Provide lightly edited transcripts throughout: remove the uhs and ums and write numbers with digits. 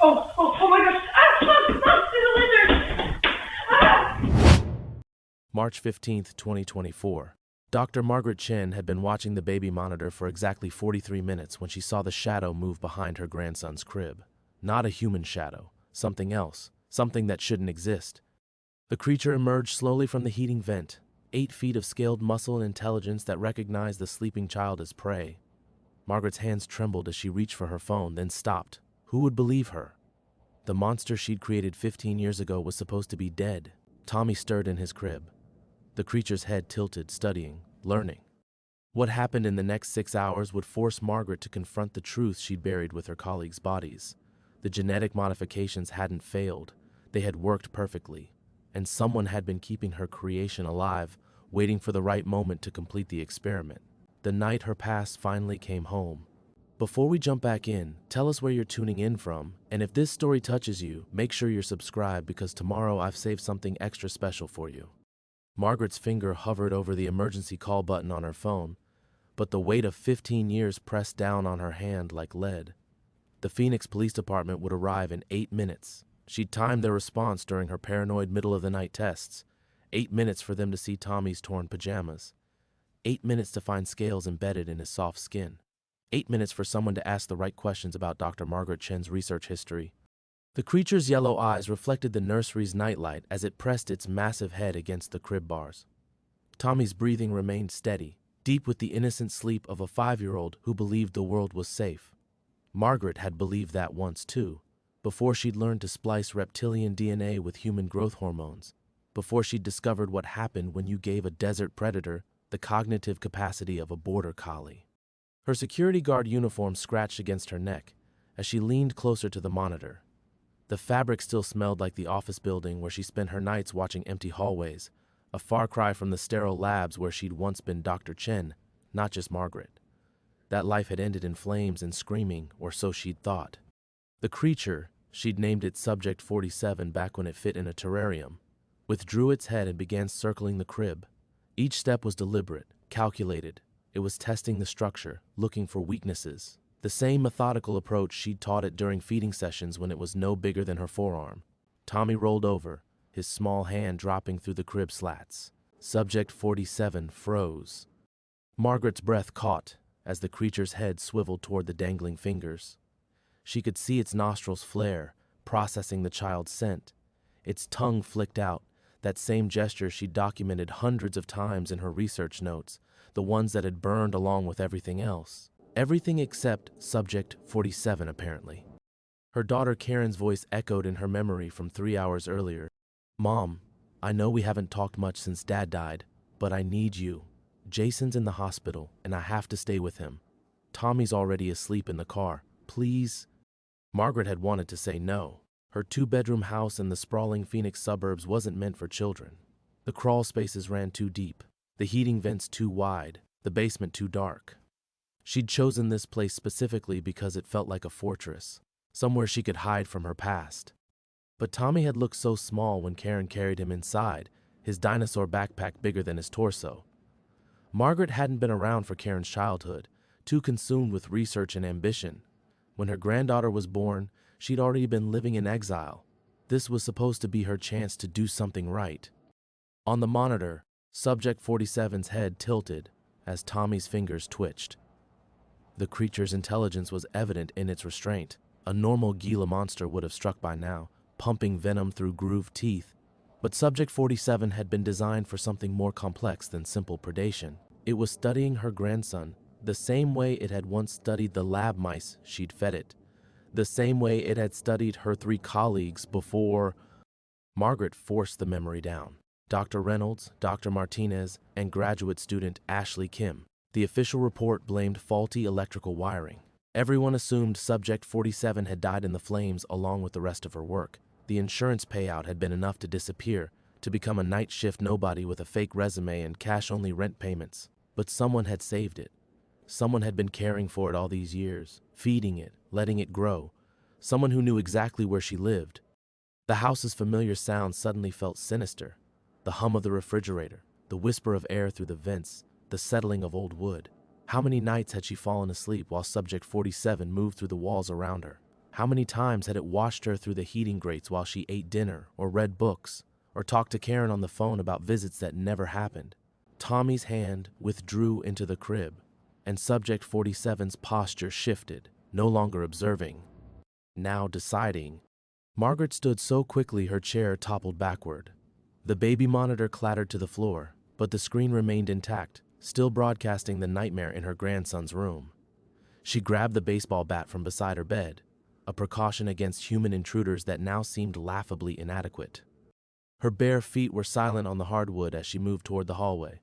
Oh my gosh. Look, there's a lizard. Ah! March 15th, 2024. Dr. Margaret Chen had been watching the baby monitor for exactly 43 minutes when she saw the shadow move behind her grandson's crib. Not a human shadow, something else, something that shouldn't exist. The creature emerged slowly from the heating vent, 8 feet of scaled muscle and intelligence that recognized the sleeping child as prey. Margaret's hands trembled as she reached for her phone, then stopped. Who would believe her? The monster she'd created 15 years ago was supposed to be dead. Tommy stirred in his crib. The creature's head tilted, studying, learning. What happened in the next 6 hours would force Margaret to confront the truth she'd buried with her colleagues' bodies. The genetic modifications hadn't failed. They had worked perfectly. And someone had been keeping her creation alive, waiting for the right moment to complete the experiment. The night her past finally came home. Before we jump back in, tell us where you're tuning in from, and if this story touches you, make sure you're subscribed because tomorrow I've saved something extra special for you. Margaret's finger hovered over the emergency call button on her phone, but the weight of 15 years pressed down on her hand like lead. The Phoenix Police Department would arrive in 8 minutes. She'd timed their response during her paranoid middle-of-the-night tests. 8 minutes for them to see Tommy's torn pajamas. 8 minutes to find scales embedded in his soft skin. 8 minutes for someone to ask the right questions about Dr. Margaret Chen's research history. The creature's yellow eyes reflected the nursery's nightlight as it pressed its massive head against the crib bars. Tommy's breathing remained steady, deep with the innocent sleep of a 5-year-old who believed the world was safe. Margaret had believed that once too, before she'd learned to splice reptilian DNA with human growth hormones, before she'd discovered what happened when you gave a desert predator the cognitive capacity of a border collie. Her security guard uniform scratched against her neck as she leaned closer to the monitor. The fabric still smelled like the office building where she spent her nights watching empty hallways, a far cry from the sterile labs where she'd once been Dr. Chen, not just Margaret. That life had ended in flames and screaming, or so she'd thought. The creature, she'd named it Subject 47 back when it fit in a terrarium, withdrew its head and began circling the crib. Each step was deliberate, calculated. It was testing the structure, looking for weaknesses. The same methodical approach she'd taught it during feeding sessions when it was no bigger than her forearm. Tommy rolled over, his small hand dropping through the crib slats. Subject 47 froze. Margaret's breath caught as the creature's head swiveled toward the dangling fingers. She could see its nostrils flare, processing the child's scent. Its tongue flicked out, that same gesture she'd documented hundreds of times in her research notes, the ones that had burned along with everything else. Everything except Subject 47, apparently. Her daughter Karen's voice echoed in her memory from 3 hours earlier. "Mom, I know we haven't talked much since Dad died, but I need you. Jason's in the hospital, and I have to stay with him. Tommy's already asleep in the car. Please?" Margaret had wanted to say no. Her 2-bedroom house in the sprawling Phoenix suburbs wasn't meant for children. The crawl spaces ran too deep, the heating vents too wide, the basement too dark. She'd chosen this place specifically because it felt like a fortress, somewhere she could hide from her past. But Tommy had looked so small when Karen carried him inside, his dinosaur backpack bigger than his torso. Margaret hadn't been around for Karen's childhood, too consumed with research and ambition. When her granddaughter was born, she'd already been living in exile. This was supposed to be her chance to do something right. On the monitor, Subject 47's head tilted as Tommy's fingers twitched. The creature's intelligence was evident in its restraint. A normal Gila monster would have struck by now, pumping venom through grooved teeth. But Subject 47 had been designed for something more complex than simple predation. It was studying her grandson, the same way it had once studied the lab mice she'd fed it. The same way it had studied her 3 colleagues before. Margaret forced the memory down. Dr. Reynolds, Dr. Martinez, and graduate student Ashley Kim. The official report blamed faulty electrical wiring. Everyone assumed Subject 47 had died in the flames along with the rest of her work. The insurance payout had been enough to disappear, to become a night shift nobody with a fake resume and cash-only rent payments. But someone had saved it. Someone had been caring for it all these years, feeding it, letting it grow. Someone who knew exactly where she lived. The house's familiar sound suddenly felt sinister. The hum of the refrigerator, the whisper of air through the vents, the settling of old wood. How many nights had she fallen asleep while Subject 47 moved through the walls around her? How many times had it watched her through the heating grates while she ate dinner or read books or talked to Karen on the phone about visits that never happened? Tommy's hand withdrew into the crib, and Subject 47's posture shifted, no longer observing, now deciding. Margaret stood so quickly her chair toppled backward. The baby monitor clattered to the floor, but the screen remained intact, still broadcasting the nightmare in her grandson's room. She grabbed the baseball bat from beside her bed, a precaution against human intruders that now seemed laughably inadequate. Her bare feet were silent on the hardwood as she moved toward the hallway.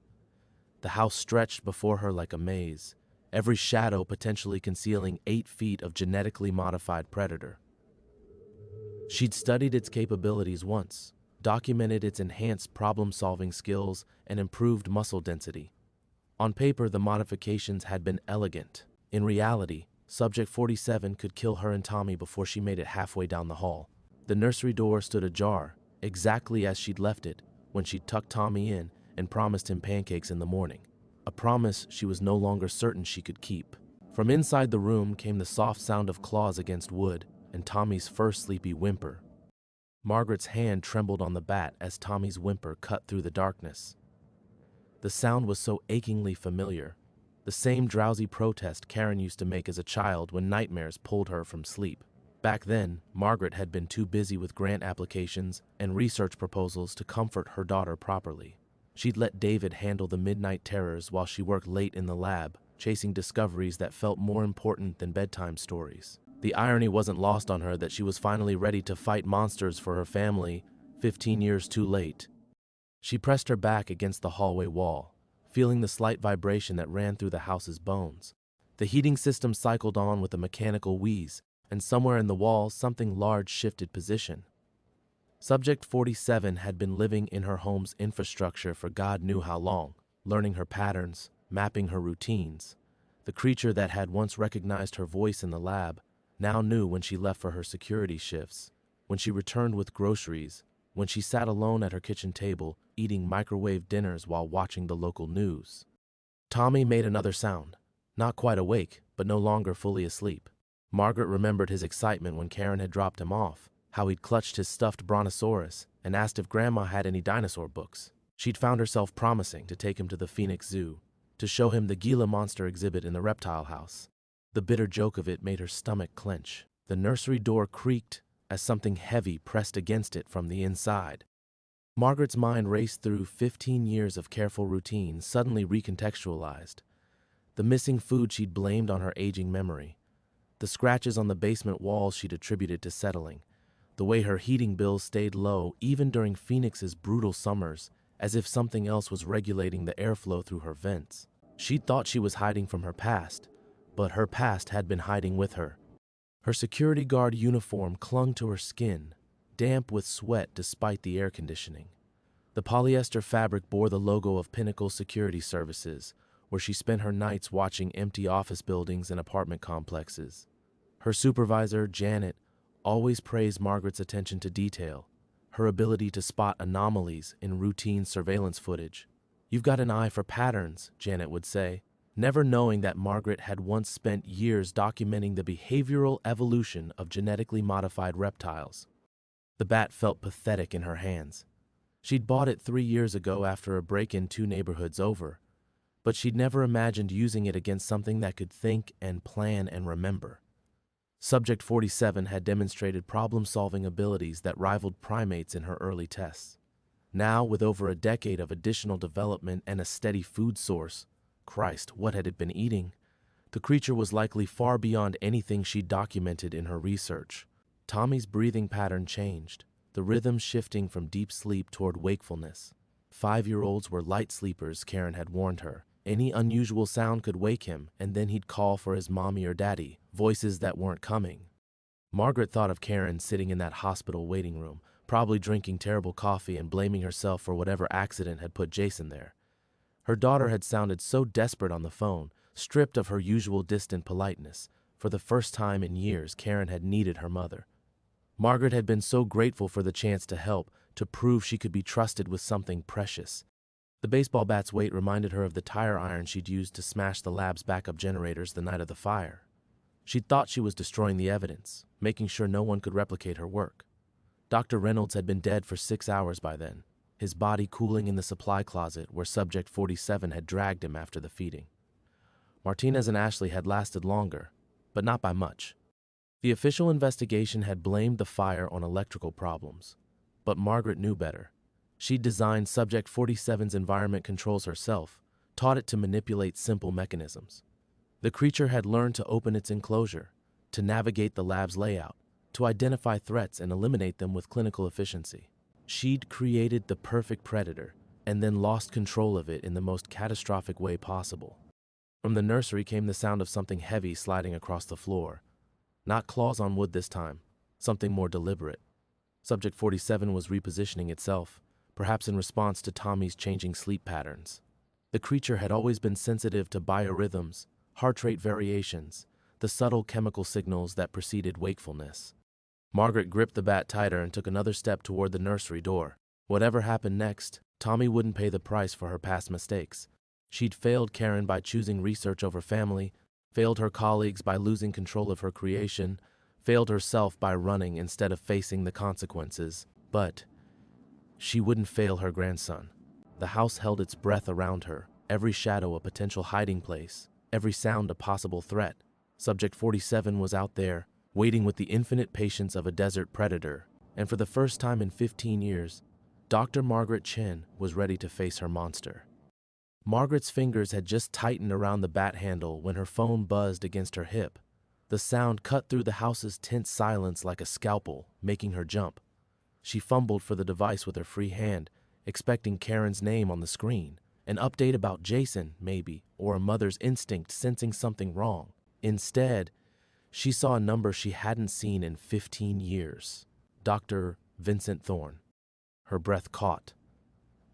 The house stretched before her like a maze, every shadow potentially concealing 8 feet of genetically modified predator. She'd studied its capabilities once, documented its enhanced problem-solving skills and improved muscle density. On paper, the modifications had been elegant. In reality, Subject 47 could kill her and Tommy before she made it halfway down the hall. The nursery door stood ajar, exactly as she'd left it when she'd tucked Tommy in and promised him pancakes in the morning, a promise she was no longer certain she could keep. From inside the room came the soft sound of claws against wood and Tommy's first sleepy whimper. Margaret's hand trembled on the bat as Tommy's whimper cut through the darkness. The sound was so achingly familiar, the same drowsy protest Karen used to make as a child when nightmares pulled her from sleep. Back then, Margaret had been too busy with grant applications and research proposals to comfort her daughter properly. She'd let David handle the midnight terrors while she worked late in the lab, chasing discoveries that felt more important than bedtime stories. The irony wasn't lost on her that she was finally ready to fight monsters for her family, 15 years too late. She pressed her back against the hallway wall, feeling the slight vibration that ran through the house's bones. The heating system cycled on with a mechanical wheeze, and somewhere in the wall something large shifted position. Subject 47 had been living in her home's infrastructure for God knew how long, learning her patterns, mapping her routines. The creature that had once recognized her voice in the lab now knew when she left for her security shifts, when she returned with groceries, when she sat alone at her kitchen table, eating microwave dinners while watching the local news. Tommy made another sound, not quite awake, but no longer fully asleep. Margaret remembered his excitement when Karen had dropped him off, how he'd clutched his stuffed brontosaurus and asked if Grandma had any dinosaur books. She'd found herself promising to take him to the Phoenix Zoo, to show him the Gila monster exhibit in the reptile house. The bitter joke of it made her stomach clench. The nursery door creaked as something heavy pressed against it from the inside. Margaret's mind raced through 15 years of careful routine, suddenly recontextualized. The missing food she'd blamed on her aging memory. The scratches on the basement walls she'd attributed to settling. The way her heating bills stayed low even during Phoenix's brutal summers, as if something else was regulating the airflow through her vents. She'd thought she was hiding from her past, but her past had been hiding with her. Her security guard uniform clung to her skin, damp with sweat despite the air conditioning. The polyester fabric bore the logo of Pinnacle Security Services, where she spent her nights watching empty office buildings and apartment complexes. Her supervisor, Janet, always praised Margaret's attention to detail, her ability to spot anomalies in routine surveillance footage. "You've got an eye for patterns," Janet would say, never knowing that Margaret had once spent years documenting the behavioral evolution of genetically modified reptiles. The bat felt pathetic in her hands. She'd bought it 3 years ago after a break-in 2 neighborhoods over, but she'd never imagined using it against something that could think and plan and remember. Subject 47 had demonstrated problem-solving abilities that rivaled primates in her early tests. Now, with over a decade of additional development and a steady food source, Christ, what had it been eating? The creature was likely far beyond anything she'd documented in her research. Tommy's breathing pattern changed, the rhythm shifting from deep sleep toward wakefulness. 5-year-olds were light sleepers, Karen had warned her. Any unusual sound could wake him, and then he'd call for his mommy or daddy, voices that weren't coming. Margaret thought of Karen sitting in that hospital waiting room, probably drinking terrible coffee and blaming herself for whatever accident had put Jason there. Her daughter had sounded so desperate on the phone, stripped of her usual distant politeness. For the first time in years, Karen had needed her mother. Margaret had been so grateful for the chance to help, to prove she could be trusted with something precious. The baseball bat's weight reminded her of the tire iron she'd used to smash the lab's backup generators the night of the fire. She thought she was destroying the evidence, making sure no one could replicate her work. Dr. Reynolds had been dead for 6 hours by then, his body cooling in the supply closet where Subject 47 had dragged him after the feeding. Martinez and Ashley had lasted longer, but not by much. The official investigation had blamed the fire on electrical problems, but Margaret knew better. She'd designed Subject 47's environment controls herself, taught it to manipulate simple mechanisms. The creature had learned to open its enclosure, to navigate the lab's layout, to identify threats and eliminate them with clinical efficiency. She'd created the perfect predator and then lost control of it in the most catastrophic way possible. From the nursery came the sound of something heavy sliding across the floor. Not claws on wood this time, something more deliberate. Subject 47 was repositioning itself, perhaps in response to Tommy's changing sleep patterns. The creature had always been sensitive to biorhythms, heart rate variations, the subtle chemical signals that preceded wakefulness. Margaret gripped the bat tighter and took another step toward the nursery door. Whatever happened next, Tommy wouldn't pay the price for her past mistakes. She'd failed Karen by choosing research over family, failed her colleagues by losing control of her creation, failed herself by running instead of facing the consequences. But she wouldn't fail her grandson. The house held its breath around her, every shadow a potential hiding place, every sound a possible threat. Subject 47 was out there, waiting with the infinite patience of a desert predator, and for the first time in 15 years, Dr. Margaret Chen was ready to face her monster. Margaret's fingers had just tightened around the bat handle when her phone buzzed against her hip. The sound cut through the house's tense silence like a scalpel, making her jump. She fumbled for the device with her free hand, expecting Karen's name on the screen, an update about Jason, maybe, or a mother's instinct sensing something wrong. Instead, she saw a number she hadn't seen in 15 years. Dr. Vincent Thorne. Her breath caught.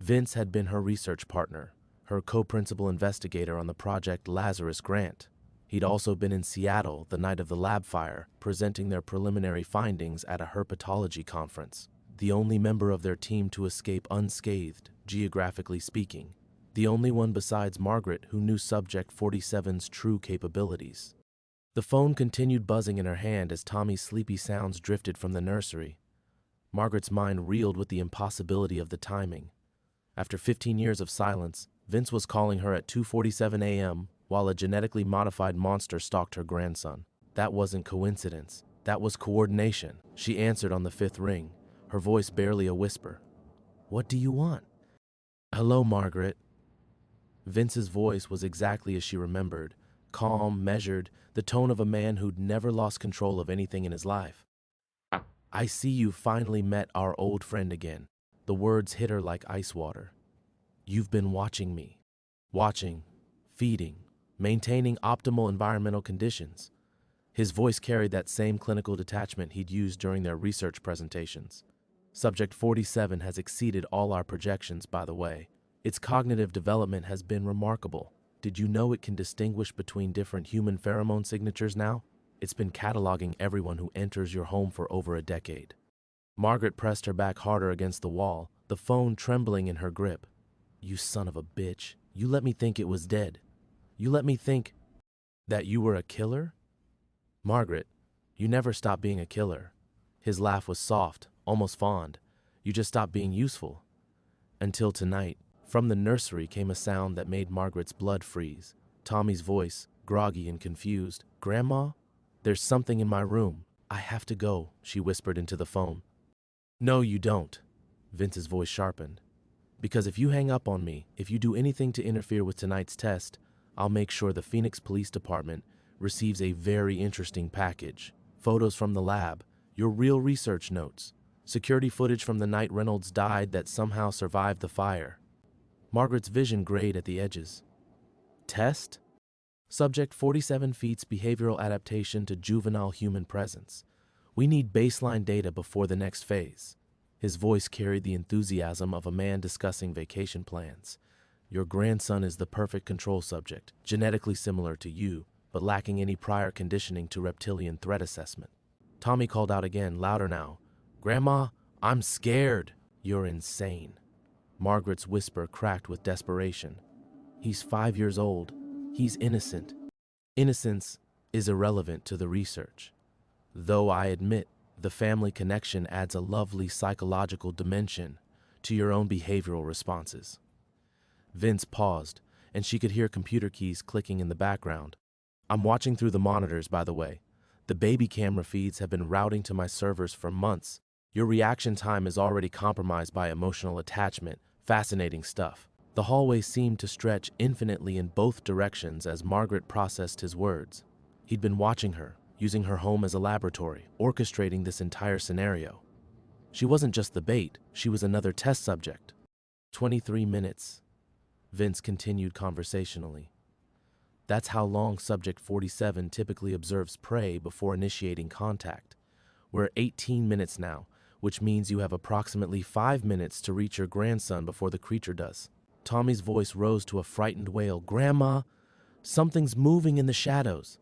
Vince had been her research partner, her co-principal investigator on the Project Lazarus grant. He'd also been in Seattle the night of the lab fire, presenting their preliminary findings at a herpetology conference. The only member of their team to escape unscathed, geographically speaking. The only one besides Margaret who knew Subject 47's true capabilities. The phone continued buzzing in her hand as Tommy's sleepy sounds drifted from the nursery. Margaret's mind reeled with the impossibility of the timing. After 15 years of silence, Vince was calling her at 2:47 a.m. while a genetically modified monster stalked her grandson. That wasn't coincidence. That was coordination. She answered on the 5th ring, her voice barely a whisper. "What do you want?" "Hello, Margaret." Vince's voice was exactly as she remembered, calm, measured, the tone of a man who'd never lost control of anything in his life. "I see you finally met our old friend again." The words hit her like ice water. "You've been watching me. Watching, feeding, maintaining optimal environmental conditions." His voice carried that same clinical detachment he'd used during their research presentations. Subject 47 has exceeded all our projections, by the way. Its cognitive development has been remarkable. Did you know it can distinguish between different human pheromone signatures now? It's been cataloging everyone who enters your home for over a decade. Margaret pressed her back harder against the wall, the phone trembling in her grip. "You son of a bitch. You let me think it was dead. You let me think that you were a killer?" "Margaret, you never stopped being a killer." His laugh was soft, almost fond. "You just stopped being useful. Until tonight." From the nursery came a sound that made Margaret's blood freeze. Tommy's voice, groggy and confused. "Grandma? There's something in my room. I have to go," she whispered into the phone. "No, you don't." Vince's voice sharpened. "Because if you hang up on me, if you do anything to interfere with tonight's test, I'll make sure the Phoenix Police Department receives a very interesting package. Photos from the lab, your real research notes, security footage from the night Reynolds died that somehow survived the fire." Margaret's vision grayed at the edges. "Test?" Subject 47 feats behavioral adaptation to juvenile human presence. "We need baseline data before the next phase." His voice carried the enthusiasm of a man discussing vacation plans. "Your grandson is the perfect control subject, genetically similar to you, but lacking any prior conditioning to reptilian threat assessment." Tommy called out again, louder now. "Grandma, I'm scared." "You're insane." Margaret's whisper cracked with desperation. "He's 5 years old. He's innocent." "Innocence is irrelevant to the research, though I admit the family connection adds a lovely psychological dimension to your own behavioral responses. Vince paused, and she could hear computer keys clicking in the background. I'm watching through the monitors, by the way. The baby camera feeds have been routing to my servers for months. Your reaction time is already compromised by emotional attachment. Fascinating stuff. The hallway seemed to stretch infinitely in both directions as Margaret processed his words. He'd been watching her, using her home as a laboratory, orchestrating this entire scenario. She wasn't just the bait, she was another test subject. 23 minutes, Vince continued conversationally. That's how long Subject 47 typically observes prey before initiating contact. We're at 18 minutes now, which means you have approximately 5 minutes to reach your grandson before the creature does. Tommy's voice rose to a frightened wail. Grandma, something's moving in the shadows.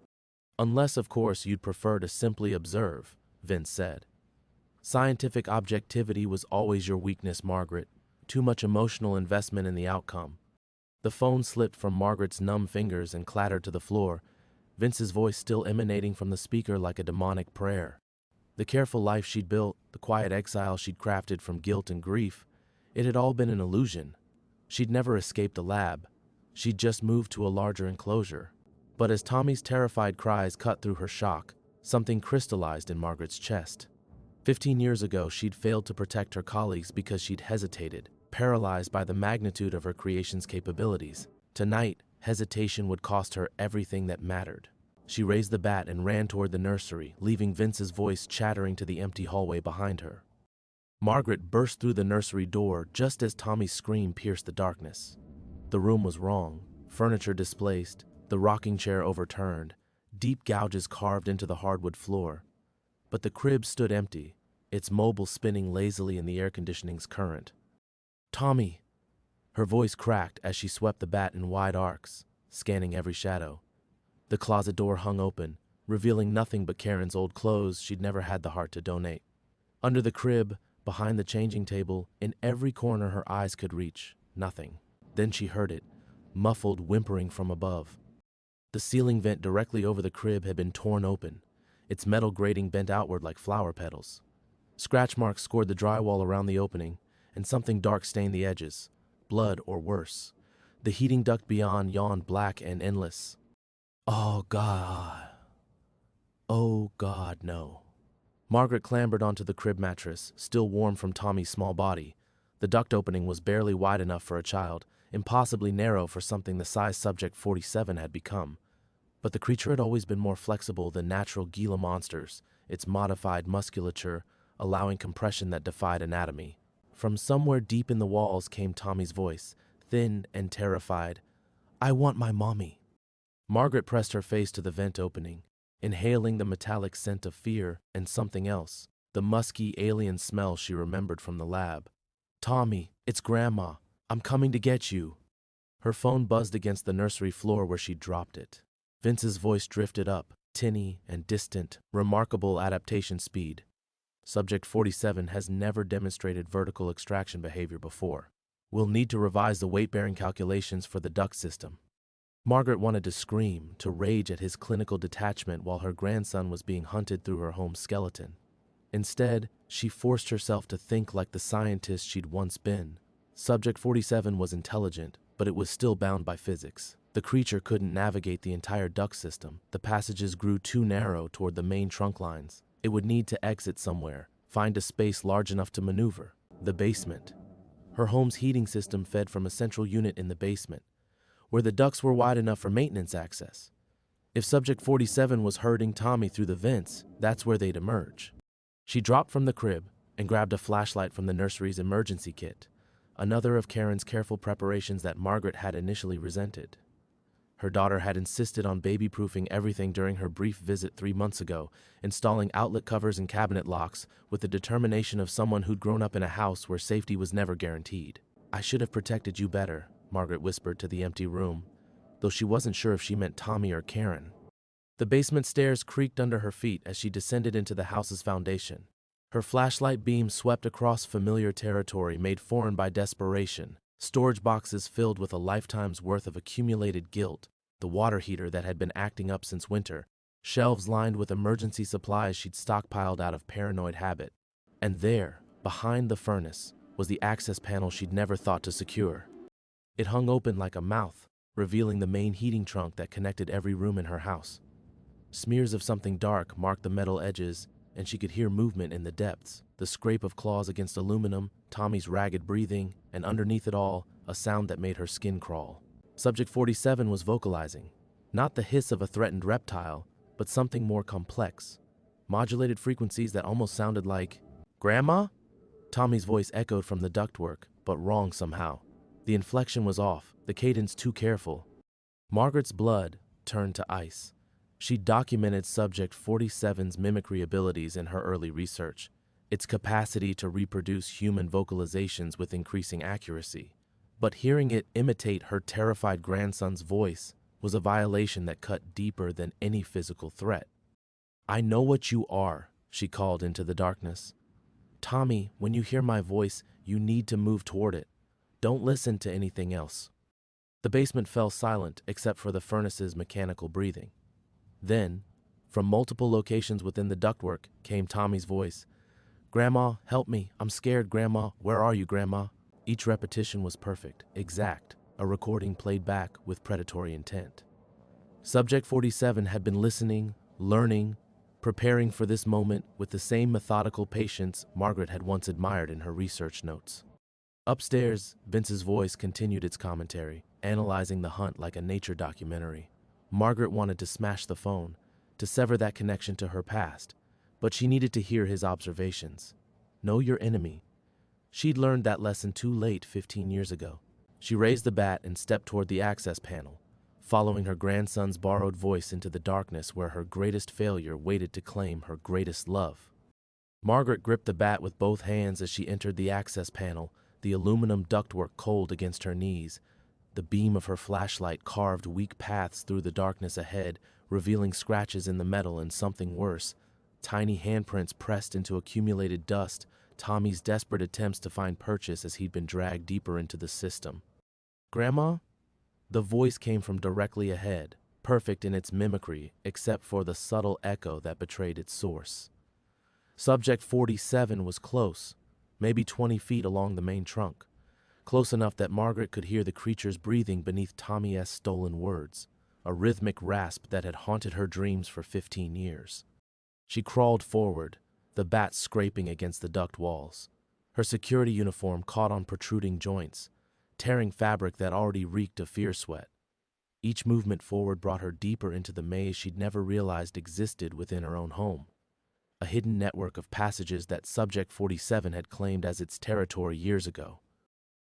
Unless, of course, you'd prefer to simply observe, Vince said. Scientific objectivity was always your weakness, Margaret. Too much emotional investment in the outcome. The phone slipped from Margaret's numb fingers and clattered to the floor, Vince's voice still emanating from the speaker like a demonic prayer. The careful life she'd built, the quiet exile she'd crafted from guilt and grief, it had all been an illusion. She'd never escaped the lab. She'd just moved to a larger enclosure. But as Tommy's terrified cries cut through her shock, something crystallized in Margaret's chest. 15 years ago, she'd failed to protect her colleagues because she'd hesitated, paralyzed by the magnitude of her creation's capabilities. Tonight, hesitation would cost her everything that mattered. She raised the bat and ran toward the nursery, leaving Vince's voice chattering to the empty hallway behind her. Margaret burst through the nursery door just as Tommy's scream pierced the darkness. The room was wrong, furniture displaced, the rocking chair overturned, deep gouges carved into the hardwood floor. But the crib stood empty, its mobile spinning lazily in the air conditioning's current. Tommy! Her voice cracked as she swept the bat in wide arcs, scanning every shadow. The closet door hung open, revealing nothing but Karen's old clothes she'd never had the heart to donate. Under the crib, behind the changing table, in every corner her eyes could reach, nothing. Then she heard it, muffled whimpering from above. The ceiling vent directly over the crib had been torn open, its metal grating bent outward like flower petals. Scratch marks scored the drywall around the opening, and something dark stained the edges, blood or worse. The heating duct beyond yawned black and endless. Oh God. Oh God, no. Margaret clambered onto the crib mattress, still warm from Tommy's small body. The duct opening was barely wide enough for a child, impossibly narrow for something the size Subject 47 had become. But the creature had always been more flexible than natural Gila monsters, its modified musculature allowing compression that defied anatomy. From somewhere deep in the walls came Tommy's voice, thin and terrified. I want my mommy. Margaret pressed her face to the vent opening, inhaling the metallic scent of fear and something else, the musky alien smell she remembered from the lab. Tommy, it's Grandma. I'm coming to get you. Her phone buzzed against the nursery floor where she'd dropped it. Vince's voice drifted up, tinny and distant, remarkable adaptation speed. Subject 47 has never demonstrated vertical extraction behavior before. We'll need to revise the weight-bearing calculations for the duct system. Margaret wanted to scream, to rage at his clinical detachment while her grandson was being hunted through her home skeleton. Instead, she forced herself to think like the scientist she'd once been. Subject 47 was intelligent, but it was still bound by physics. The creature couldn't navigate the entire duct system. The passages grew too narrow toward the main trunk lines. It would need to exit somewhere, find a space large enough to maneuver. The basement. Her home's heating system fed from a central unit in the basement, where the ducts were wide enough for maintenance access. If Subject 47 was herding Tommy through the vents, that's where they'd emerge. She dropped from the crib and grabbed a flashlight from the nursery's emergency kit, another of Karen's careful preparations that Margaret had initially resented. Her daughter had insisted on baby-proofing everything during her brief visit 3 months ago, installing outlet covers and cabinet locks with the determination of someone who'd grown up in a house where safety was never guaranteed. I should have protected you better, Margaret whispered to the empty room, though she wasn't sure if she meant Tommy or Karen. The basement stairs creaked under her feet as she descended into the house's foundation. Her flashlight beam swept across familiar territory made foreign by desperation, storage boxes filled with a lifetime's worth of accumulated guilt, the water heater that had been acting up since winter, shelves lined with emergency supplies she'd stockpiled out of paranoid habit. And there, behind the furnace, was the access panel she'd never thought to secure. It hung open like a mouth, revealing the main heating trunk that connected every room in her house. Smears of something dark marked the metal edges, and she could hear movement in the depths, the scrape of claws against aluminum, Tommy's ragged breathing, and underneath it all, a sound that made her skin crawl. Subject 47 was vocalizing, not the hiss of a threatened reptile, but something more complex. Modulated frequencies that almost sounded like, "Grandma?" Tommy's voice echoed from the ductwork, but wrong somehow. The inflection was off, the cadence too careful. Margaret's blood turned to ice. She documented Subject 47's mimicry abilities in her early research, its capacity to reproduce human vocalizations with increasing accuracy. But hearing it imitate her terrified grandson's voice was a violation that cut deeper than any physical threat. "I know what you are," she called into the darkness. "Tommy, when you hear my voice, you need to move toward it. Don't listen to anything else." The basement fell silent except for the furnace's mechanical breathing. Then, from multiple locations within the ductwork, came Tommy's voice. "Grandma, help me. I'm scared, Grandma. Where are you, Grandma?" Each repetition was perfect, exact, a recording played back with predatory intent. Subject 47 had been listening, learning, preparing for this moment with the same methodical patience Margaret had once admired in her research notes. Upstairs, Vince's voice continued its commentary, analyzing the hunt like a nature documentary. Margaret wanted to smash the phone, to sever that connection to her past, but she needed to hear his observations. Know your enemy. She'd learned that lesson too late 15 years ago. She raised the bat and stepped toward the access panel, following her grandson's borrowed voice into the darkness where her greatest failure waited to claim her greatest love. Margaret gripped the bat with both hands as she entered the access panel, the aluminum ductwork cold against her knees. The beam of her flashlight carved weak paths through the darkness ahead, revealing scratches in the metal and something worse, tiny handprints pressed into accumulated dust, Tommy's desperate attempts to find purchase as he'd been dragged deeper into the system. "Grandma?" The voice came from directly ahead, perfect in its mimicry, except for the subtle echo that betrayed its source. Subject 47 was close, maybe 20 feet along the main trunk. Close enough that Margaret could hear the creature's breathing beneath Tommy's stolen words, a rhythmic rasp that had haunted her dreams for 15 years. She crawled forward, the bat scraping against the duct walls. Her security uniform caught on protruding joints, tearing fabric that already reeked of fear sweat. Each movement forward brought her deeper into the maze she'd never realized existed within her own home, a hidden network of passages that Subject 47 had claimed as its territory years ago.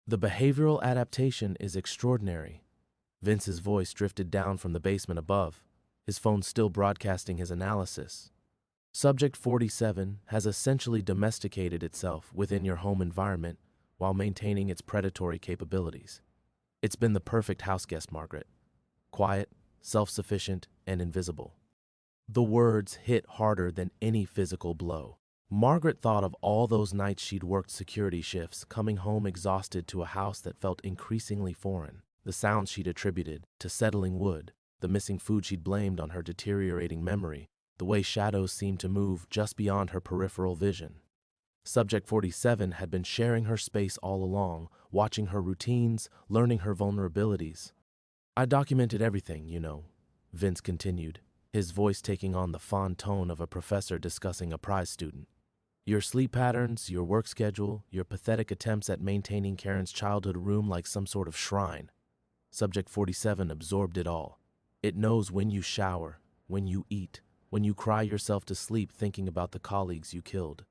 "The behavioral adaptation is extraordinary." Vince's voice drifted down from the basement above, his phone still broadcasting his analysis. "Subject 47 has essentially domesticated itself within your home environment while maintaining its predatory capabilities. It's been the perfect houseguest, Margaret. Quiet, self-sufficient, and invisible." The words hit harder than any physical blow. Margaret thought of all those nights she'd worked security shifts, coming home exhausted to a house that felt increasingly foreign. The sounds she'd attributed to settling wood, the missing food she'd blamed on her deteriorating memory, the way shadows seemed to move just beyond her peripheral vision. Subject 47 had been sharing her space all along, watching her routines, learning her vulnerabilities. "I documented everything, you know," Vince continued, his voice taking on the fond tone of a professor discussing a prize student. "Your sleep patterns, your work schedule, your pathetic attempts at maintaining Karen's childhood room like some sort of shrine. Subject 47 absorbed it all. It knows when you shower, when you eat, when you cry yourself to sleep thinking about the colleagues you killed."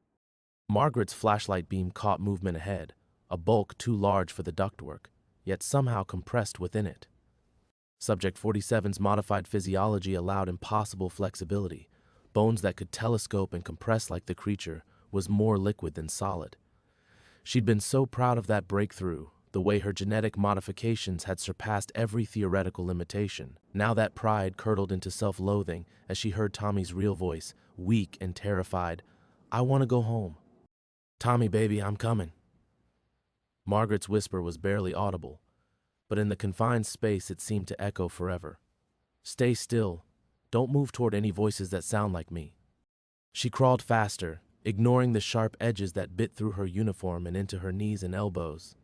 Margaret's flashlight beam caught movement ahead, a bulk too large for the ductwork, yet somehow compressed within it. Subject 47's modified physiology allowed impossible flexibility. Bones that could telescope and compress like the creature was more liquid than solid. She'd been so proud of that breakthrough, the way her genetic modifications had surpassed every theoretical limitation. Now that pride curdled into self-loathing as she heard Tommy's real voice, weak and terrified. "I want to go home. Tommy, baby, I'm coming." Margaret's whisper was barely audible, but in the confined space it seemed to echo forever. "Stay still. Don't move toward any voices that sound like me. She crawled faster, ignoring the sharp edges that bit through her uniform and into her knees and elbows.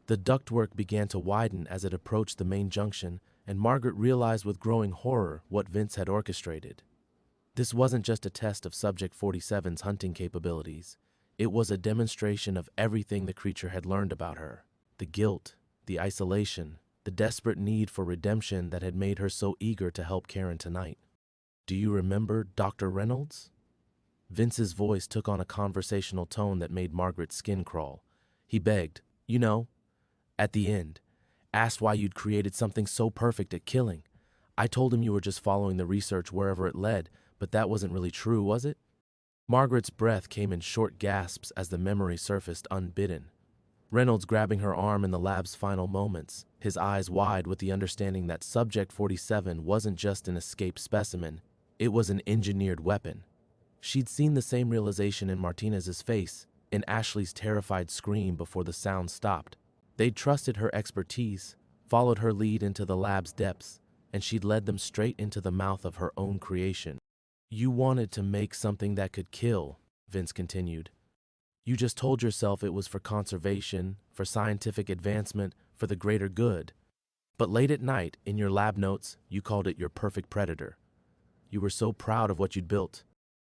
The ductwork began to widen as it approached the main junction, and Margaret realized with growing horror what Vince had orchestrated. This wasn't just a test of Subject 47's hunting capabilities. It was a demonstration of everything the creature had learned about her. The guilt, the isolation, the desperate need for redemption that had made her so eager to help Karen tonight. "Do you remember Dr. Reynolds?" Vince's voice took on a conversational tone that made Margaret's skin crawl. He begged, "You know, at the end, asked why you'd created something so perfect at killing. I told him you were just following the research wherever it led, but that wasn't really true, was it?" Margaret's breath came in short gasps as the memory surfaced unbidden. Reynolds grabbing her arm in the lab's final moments, his eyes wide with the understanding that Subject 47 wasn't just an escaped specimen, it was an engineered weapon. She'd seen the same realization in Martinez's face, in Ashley's terrified scream before the sound stopped. They'd trusted her expertise, followed her lead into the lab's depths, and she'd led them straight into the mouth of her own creation. "You wanted to make something that could kill," Vince continued. "You just told yourself it was for conservation, for scientific advancement, for the greater good. But late at night, in your lab notes, you called it your perfect predator. You were so proud of what you'd built."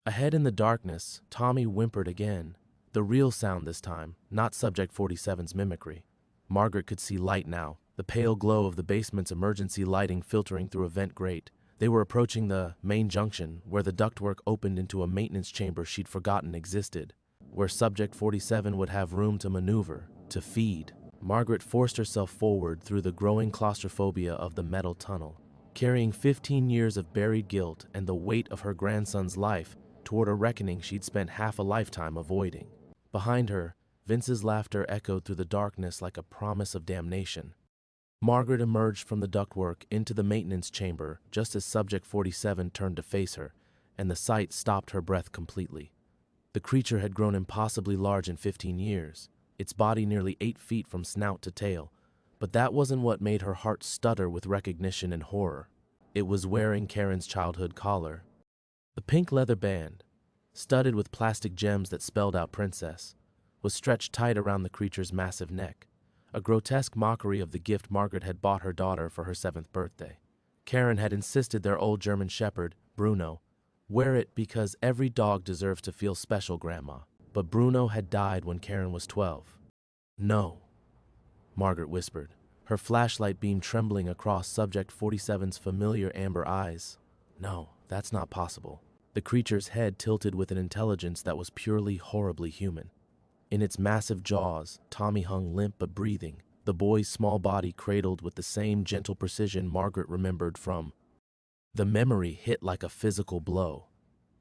Ahead in the darkness, Tommy whimpered again, the real sound this time, not Subject 47's mimicry. Margaret could see light now, the pale glow of the basement's emergency lighting filtering through a vent grate. They were approaching the main junction, where the ductwork opened into a maintenance chamber she'd forgotten existed, where Subject 47 would have room to maneuver, to feed. Margaret forced herself forward through the growing claustrophobia of the metal tunnel, carrying 15 years of buried guilt and the weight of her grandson's life toward a reckoning she'd spent half a lifetime avoiding. Behind her, Vince's laughter echoed through the darkness like a promise of damnation. Margaret emerged from the ductwork into the maintenance chamber just as Subject 47 turned to face her, and the sight stopped her breath completely. The creature had grown impossibly large in 15 years, its body nearly 8 feet from snout to tail, but that wasn't what made her heart stutter with recognition and horror. It was wearing Karen's childhood collar. The pink leather band, studded with plastic gems that spelled out princess, was stretched tight around the creature's massive neck, a grotesque mockery of the gift Margaret had bought her daughter for her 7th birthday. Karen had insisted their old German shepherd, Bruno, wear it because every dog deserves to feel special, Grandma. But Bruno had died when Karen was 12. "No," Margaret whispered, her flashlight beam trembling across Subject 47's familiar amber eyes. "No, that's not possible." The creature's head tilted with an intelligence that was purely horribly human. In its massive jaws, Tommy hung limp but breathing, the boy's small body cradled with the same gentle precision Margaret remembered from. The memory hit like a physical blow.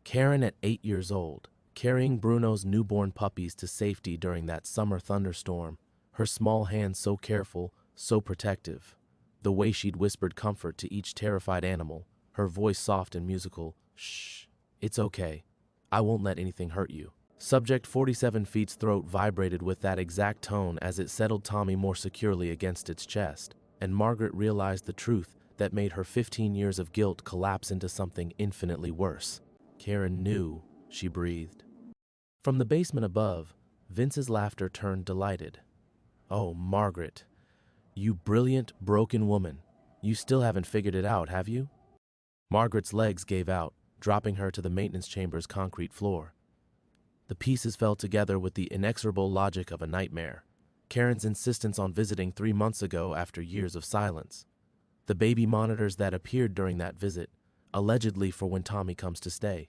Karen at 8 years old, carrying Bruno's newborn puppies to safety during that summer thunderstorm, her small hands so careful, so protective. The way she'd whispered comfort to each terrified animal, her voice soft and musical, "Shh, it's okay. I won't let anything hurt you." Subject 47 feet's throat vibrated with that exact tone as it settled Tommy more securely against its chest, and Margaret realized the truth that made her 15 years of guilt collapse into something infinitely worse. "Karen knew," she breathed. From the basement above, Vince's laughter turned delighted. "Oh, Margaret, you brilliant, broken woman. You still haven't figured it out, have you?" Margaret's legs gave out, dropping her to the maintenance chamber's concrete floor. The pieces fell together with the inexorable logic of a nightmare. Karen's insistence on visiting 3 months ago after years of silence. The baby monitors that appeared during that visit, allegedly for when Tommy comes to stay.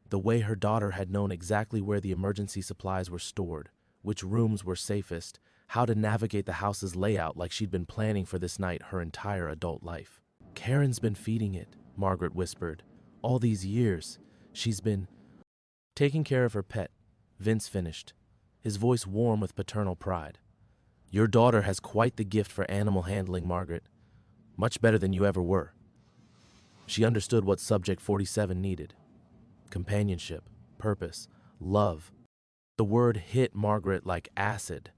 The way her daughter had known exactly where the emergency supplies were stored, which rooms were safest, how to navigate the house's layout like she'd been planning for this night her entire adult life. "Karen's been feeding it," Margaret whispered. "All these years, she's been taking care of her pet," Vince finished, his voice warm with paternal pride. "Your daughter has quite the gift for animal handling, Margaret. Much better than you ever were." She understood what Subject 47 needed. Companionship, purpose, love. The word hit Margaret like acid.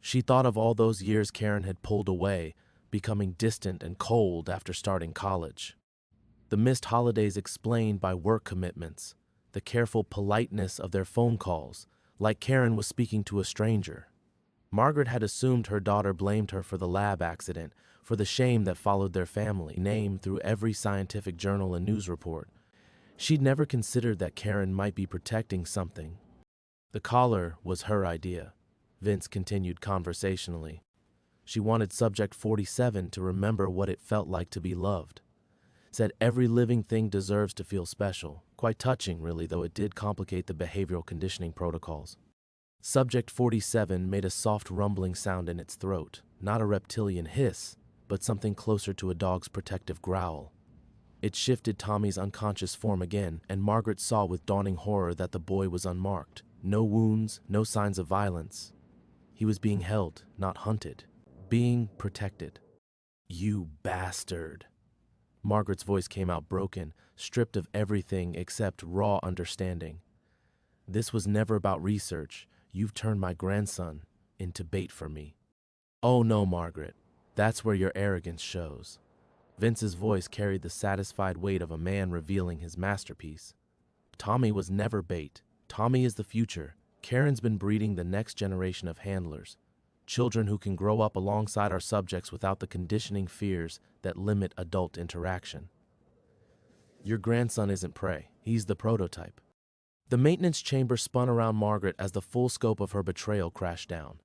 She thought of all those years Karen had pulled away, becoming distant and cold after starting college. The missed holidays explained by work commitments, the careful politeness of their phone calls, like Karen was speaking to a stranger. Margaret had assumed her daughter blamed her for the lab accident, for the shame that followed their family name through every scientific journal and news report. She'd never considered that Karen might be protecting something. The collar was her idea, Vince continued conversationally. She wanted Subject 47 to remember what it felt like to be loved. Said every living thing deserves to feel special. Quite touching, really, though it did complicate the behavioral conditioning protocols. Subject 47 made a soft rumbling sound in its throat, not a reptilian hiss, but something closer to a dog's protective growl. It shifted Tommy's unconscious form again, and Margaret saw with dawning horror that the boy was unmarked. No wounds, no signs of violence. He was being held, not hunted. Being protected. "You bastard." Margaret's voice came out broken, stripped of everything except raw understanding. "This was never about research. You've turned my grandson into bait for me." "Oh no, Margaret. That's where your arrogance shows." Vince's voice carried the satisfied weight of a man revealing his masterpiece. "Tommy was never bait. Tommy is the future. Karen's been breeding the next generation of handlers. Children who can grow up alongside our subjects without the conditioning fears that limit adult interaction. Your grandson isn't prey. He's the prototype." The maintenance chamber spun around Margaret as the full scope of her betrayal crashed down.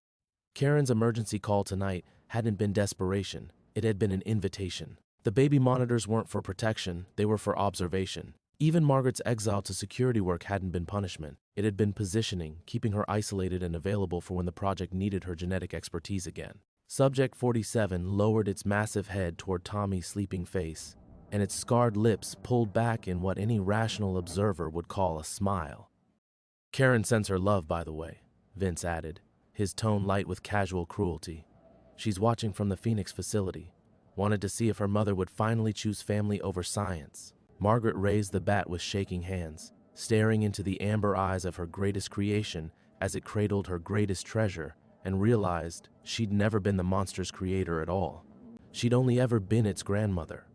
Karen's emergency call tonight hadn't been desperation. It had been an invitation. The baby monitors weren't for protection. They were for observation. Even Margaret's exile to security work hadn't been punishment. It had been positioning, keeping her isolated and available for when the project needed her genetic expertise again. Subject 47 lowered its massive head toward Tommy's sleeping face, and its scarred lips pulled back in what any rational observer would call a smile. "Karen sends her love, by the way," Vince added, his tone light with casual cruelty. "She's watching from the Phoenix facility. Wanted to see if her mother would finally choose family over science." Margaret raised the bat with shaking hands, staring into the amber eyes of her greatest creation as it cradled her greatest treasure, and realized she'd never been the monster's creator at all. She'd only ever been its grandmother.